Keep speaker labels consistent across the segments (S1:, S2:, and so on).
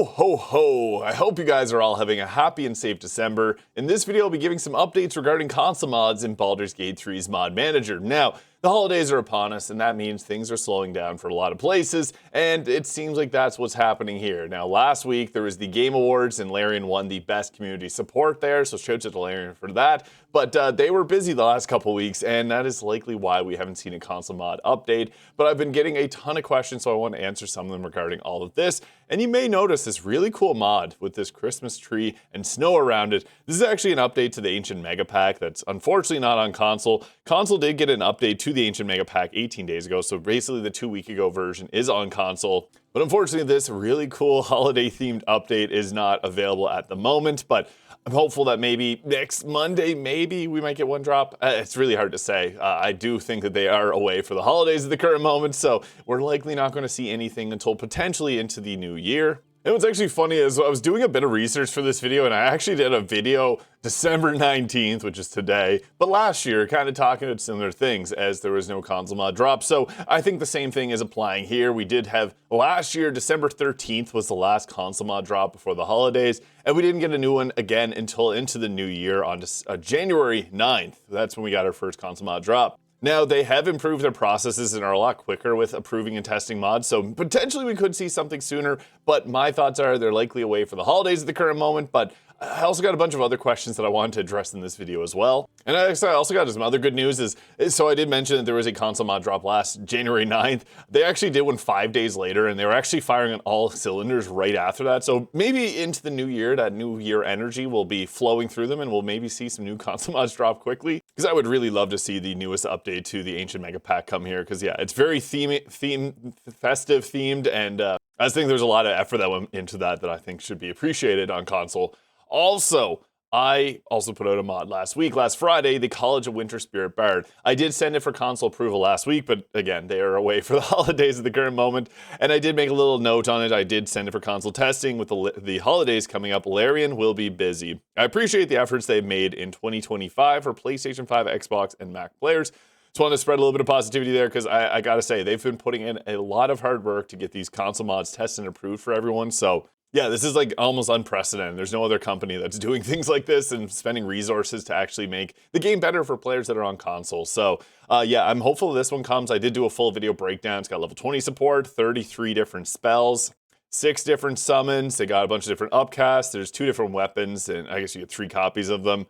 S1: Ho, ho, ho! I hope you guys are all having a happy and safe December. In this video, I'll be giving some updates regarding console mods in Baldur's Gate 3's Mod Manager. Now, the holidays are upon us, and that means things are slowing down for a lot of places, and it seems like that's what's happening here. Now, last week, there was the Game Awards, and Larian won the Best Community Support there, so shout out to Larian for that. But they were busy the last couple weeks, and that is likely why we haven't seen a console mod update. But I've been getting a ton of questions, so I want to answer some of them regarding all of this. And you may notice this really cool mod with this Christmas tree and snow around it. This is actually an update to the Ancient Mega Pack that's unfortunately not on console. Console did get an update to the Ancient Mega Pack 18 days ago, so basically the 2-week ago version is on console. But unfortunately, this really cool holiday-themed update is not available at the moment, but I'm hopeful that maybe next Monday, maybe we might get one drop. It's really hard to say. I do think that they are away for the holidays at the current moment, so we're likely not going to see anything until potentially into the new year. And what's actually funny is I was doing a bit of research for this video, and I actually did a video December 19th, which is today, but last year, kind of talking about similar things as there was no console mod drop. So I think the same thing is applying here. We did have last year, December 13th was the last console mod drop before the holidays, and we didn't get a new one again until into the new year on January 9th. That's when we got our first console mod drop. Now, they have improved their processes and are a lot quicker with approving and testing mods, so potentially we could see something sooner, but my thoughts are they're likely away for the holidays at the current moment, but I also got a bunch of other questions that I wanted to address in this video as well. And I also got some other good news so I did mention that there was a console mod drop last January 9th. They actually did one 5 days later, and they were actually firing on all cylinders right after that. So maybe into the new year, that new year energy will be flowing through them, and we'll maybe see some new console mods drop quickly. Because I would really love to see the newest update to the Ancient Mega Pack come here, because yeah, it's very festive themed, and I just think there's a lot of effort that went into that I think should be appreciated on console. Also, I also put out a mod last Friday, the College of Winter Spirit Bard. I did send it for console approval last week, but again, they are away for the holidays at the current moment. And I did make a little note on it. I did send it for console testing. With the holidays coming up, Larian will be busy. I appreciate the efforts they've made in 2025 for PlayStation 5, Xbox, and Mac players. Just want to spread a little bit of positivity there because I gotta say, they've been putting in a lot of hard work to get these console mods tested and approved for everyone. So yeah, this is like almost unprecedented. There's no other company that's doing things like this and spending resources to actually make the game better for players that are on console. So yeah, I'm hopeful this one comes. I did do a full video breakdown. It's got level 20 support, 33 different spells, 6 different summons. They got a bunch of different upcasts. There's 2 different weapons, and I guess you get 3 copies of them.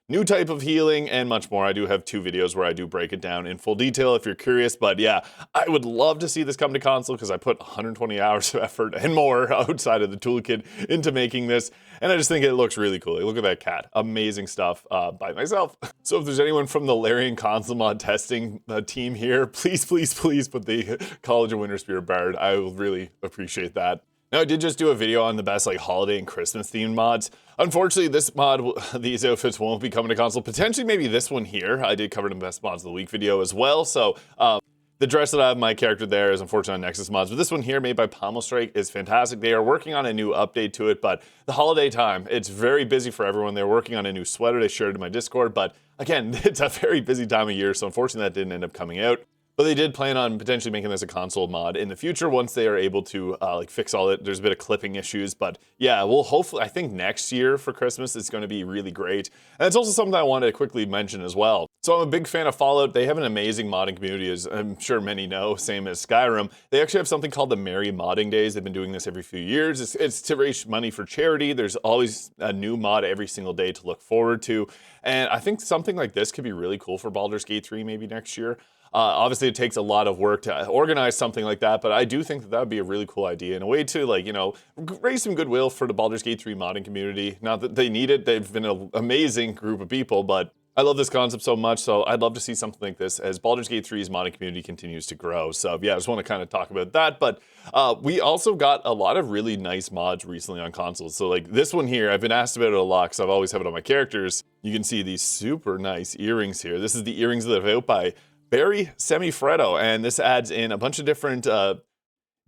S1: New type of healing, and much more. I do have 2 videos where I do break it down in full detail if you're curious, but yeah, I would love to see this come to console because I put 120 hours of effort and more outside of the toolkit into making this, and I just think it looks really cool. Look at that cat. Amazing stuff by myself. So if there's anyone from the Larian console mod testing team here, please, please, please put the College of Winter Spirit Bard. I will really appreciate that. Now, I did just do a video on the best holiday and Christmas themed mods. Unfortunately, this mod, these outfits won't be coming to console. Potentially maybe this one here. I did cover the best mods of the week video as well. So the dress that I have my character there is unfortunately on Nexus mods. But this one here made by Pommel Strike is fantastic. They are working on a new update to it, but the holiday time, it's very busy for everyone. They're working on a new sweater. They shared it in my Discord, but again, it's a very busy time of year. So unfortunately that didn't end up coming out. But they did plan on potentially making this a console mod in the future once they are able to fix all it. There's a bit of clipping issues, but yeah, we'll hopefully, I think next year for Christmas it's going to be really great. And it's also something I wanted to quickly mention as well. So I'm a big fan of Fallout. They have an amazing modding community, as I'm sure many know, same as Skyrim. They actually have something called the Merry Modding Days. They've been doing this every few years. It's to raise money for charity. There's always a new mod every single day to look forward to. And I think something like this could be really cool for Baldur's Gate 3 maybe next year. Obviously, it takes a lot of work to organize something like that, but I do think that would be a really cool idea and a way to, raise some goodwill for the Baldur's Gate 3 modding community. Not that they need it. They've been an amazing group of people, but I love this concept so much, so I'd love to see something like this as Baldur's Gate 3's modding community continues to grow. So yeah, I just want to kind of talk about that, but we also got a lot of really nice mods recently on consoles. So like this one here, I've been asked about it a lot because I've always had it on my characters. You can see these super nice earrings here. This is the earrings that are out by Barry Semifreddo, and this adds in a bunch of different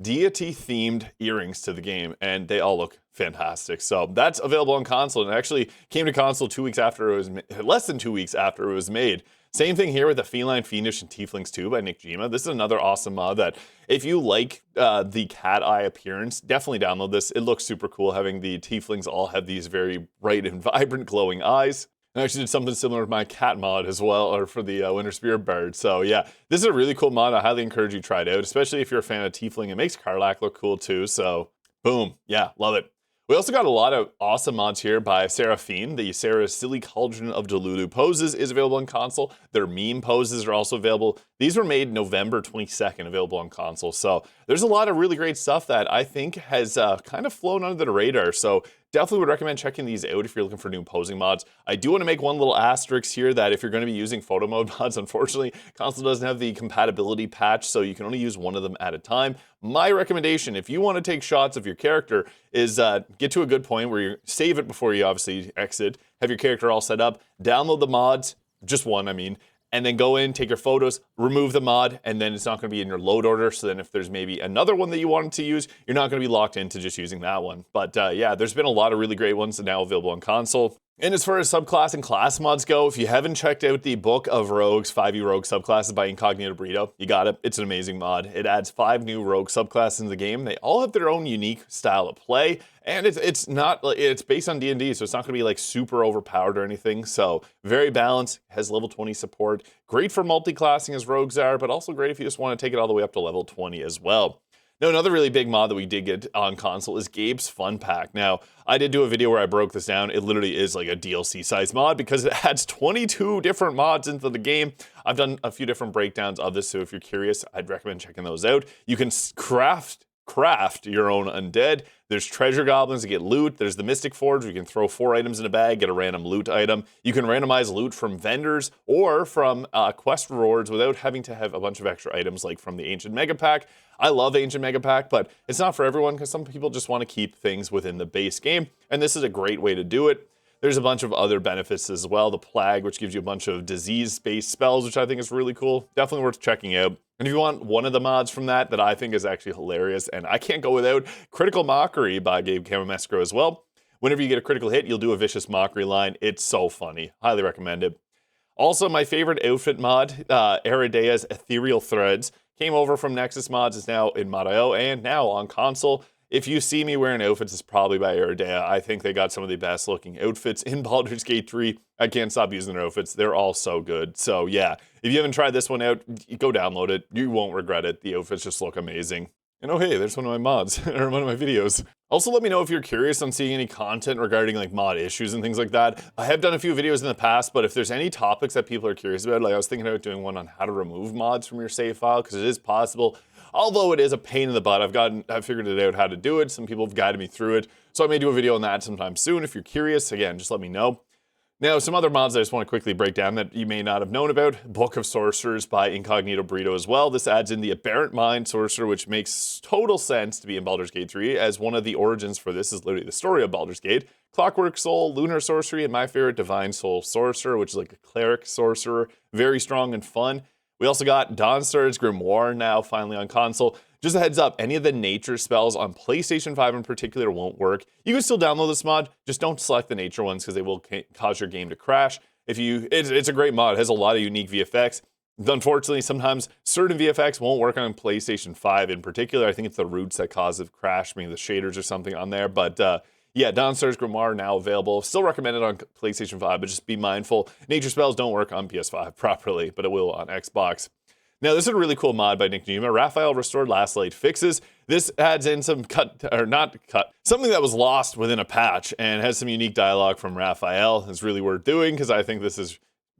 S1: deity-themed earrings to the game, and they all look fantastic. So that's available on console, and it actually came to console 2 weeks after it was less than 2 weeks after it was made. Same thing here with the Feline Fiendish and Tieflings 2 by Nick Jima. This is another awesome mod that if you like the cat eye appearance, definitely download this. It looks super cool having the Tieflings all have these very bright and vibrant glowing eyes. I actually did something similar with my cat mod as well, or for the Winter Spirit Bard. So yeah, this is a really cool mod. I highly encourage you to try it out, especially if you're a fan of Tiefling. It makes Karlach look cool too, so boom. Yeah, love it. We also got a lot of awesome mods here by Seraphine. The Sarah's Silly Cauldron of Delulu poses is available on console. Their meme poses are also available. These were made November 22nd, available on console. So there's a lot of really great stuff that I think has kind of flown under the radar. So definitely would recommend checking these out if you're looking for new posing mods. I do want to make one little asterisk here that if you're going to be using photo mode mods, unfortunately, console doesn't have the compatibility patch, so you can only use one of them at a time. My recommendation, if you want to take shots of your character, is get to a good point where you save it before you obviously exit, have your character all set up, download the mods, just one, I mean, and then go in, take your photos, remove the mod, and then it's not going to be in your load order. So then if there's maybe another one that you wanted to use, you're not going to be locked into just using that one. But yeah, there's been a lot of really great ones that are now available on console. And as far as subclass and class mods go, if you haven't checked out the Book of Rogues 5e Rogue subclasses by Incognito Burrito, you got it. It's an amazing mod. It adds 5 new rogue subclasses in the game. They all have their own unique style of play, and it's based on D&D, so it's not going to be like super overpowered or anything. So very balanced, has level 20 support. Great for multi-classing as rogues are, but also great if you just want to take it all the way up to level 20 as well. Now, another really big mod that we did get on console is Gabe's Fun Pack. Now, I did do a video where I broke this down. It literally is like a DLC size mod because it adds 22 different mods into the game. I've done a few different breakdowns of this, so if you're curious, I'd recommend checking those out. You can craft your own undead. There's treasure goblins to get loot. There's the Mystic Forge where you can throw 4 items in a bag, get a random loot item. You can randomize loot from vendors or from quest rewards without having to have a bunch of extra items like from the Ancient Mega Pack. I love Ancient Mega Pack, but it's not for everyone because some people just want to keep things within the base game, and this is a great way to do it. There's a bunch of other benefits as well. The Plague, which gives you a bunch of disease-based spells, which I think is really cool. Definitely worth checking out. And if you want one of the mods from that I think is actually hilarious, and I can't go without, Critical Mockery by Gabe Camamescro as well. Whenever you get a critical hit, you'll do a vicious mockery line. It's so funny. Highly recommend it. Also, my favorite outfit mod, Eridea's Ethereal Threads, came over from Nexus Mods, is now in Mod.io and now on console. If you see me wearing outfits, it's probably by Eridea. I think they got some of the best looking outfits in Baldur's Gate 3. I can't stop using their outfits. They're all so good. So yeah, if you haven't tried this one out, go download it. You won't regret it. The outfits just look amazing. And oh hey, there's one of my mods, or one of my videos. Also let me know if you're curious on seeing any content regarding like mod issues and things like that. I have done a few videos in the past, but if there's any topics that people are curious about, like I was thinking about doing one on how to remove mods from your save file, because it is possible. Although it is a pain in the butt, I've figured it out how to do it. Some people have guided me through it. So I may do a video on that sometime soon. If you're curious, again, just let me know. Now, some other mods I just want to quickly break down that you may not have known about. Book of Sorcerers by Incognito Burrito as well. This adds in the Aberrant Mind Sorcerer, which makes total sense to be in Baldur's Gate 3, as one of the origins for this is literally the story of Baldur's Gate. Clockwork Soul, Lunar Sorcery, and my favorite, Divine Soul Sorcerer, which is like a cleric sorcerer. Very strong and fun. We also got Dawnstar's Grimoire now finally on console. Just a heads up, any of the nature spells on PlayStation 5 in particular won't work. You can still download this mod, just don't select the nature ones because they will cause your game to crash. It's a great mod, it has a lot of unique VFX. Unfortunately, sometimes certain VFX won't work on PlayStation 5 in particular. I think it's the roots that cause it crash, maybe the shaders or something on there, but yeah, Dawnstar's Grimoire now available. Still recommended on PlayStation 5, but just be mindful. Nature spells don't work on PS5 properly, but it will on Xbox. Now, this is a really cool mod by Nick Jima. Raphael Restored Last Light Fixes. This adds in some something that was lost within a patch and has some unique dialogue from Raphael. It's really worth doing because I think this is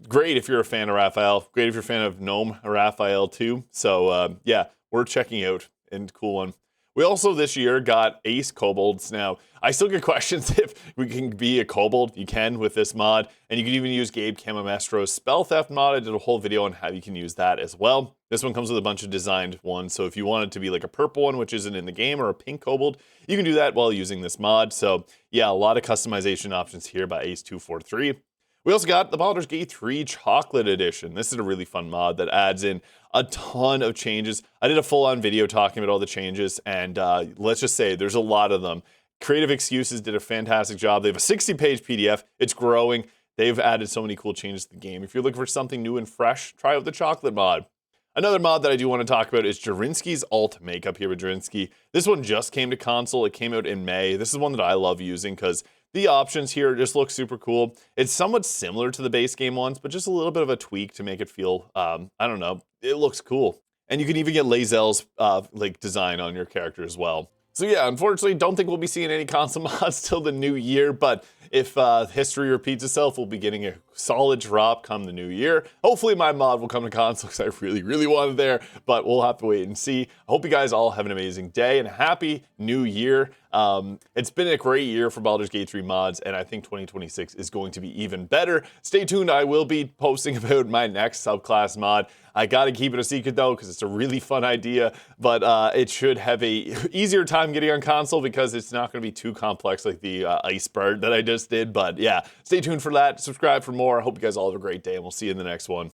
S1: great if you're a fan of Raphael. Great if you're a fan of Gnome Raphael too. So yeah, worth checking out and cool one. We also this year got Ace Kobolds. Now, I still get questions if we can be a Kobold. You can with this mod, and you can even use Gabe Camamestro's Spell Theft mod. I did a whole video on how you can use that as well. This one comes with a bunch of designed ones, so if you want it to be like a purple one, which isn't in the game, or a pink Kobold, you can do that while using this mod. So yeah, a lot of customization options here by Ace243. We also got the Baldur's Gate 3 Chocolate Edition. This is a really fun mod that adds in a ton of changes. I did a full-on video talking about all the changes, and let's just say there's a lot of them. Creative Excuses did a fantastic job. They have a 60-page PDF. It's growing. They've added so many cool changes to the game. If you're looking for something new and fresh, try out the chocolate mod. Another mod that I do want to talk about is Jarinsky's alt makeup here with Jarinsky. This one just came to console. It came out in May. This is one that I love using because the options here just look super cool. It's somewhat similar to the base game ones, but just a little bit of a tweak to make it feel, I don't know, it looks cool. And you can even get Lae'zel's like design on your character as well. So yeah, unfortunately, don't think we'll be seeing any console mods till the new year, but if history repeats itself, we'll be getting a solid drop come the new year. Hopefully my mod will come to console because I really, really want it there, but we'll have to wait and see. I hope you guys all have an amazing day and a happy new year. It's been a great year for Baldur's Gate 3 mods, and I think 2026 is going to be even better. Stay tuned, I will be posting about my next subclass mod. I gotta keep it a secret though, because it's a really fun idea, but it should have a easier time getting on console because it's not gonna be too complex like the Ice Bird that I just did. But yeah, stay tuned for that. Subscribe for more. I hope you guys all have a great day, and we'll see you in the next one.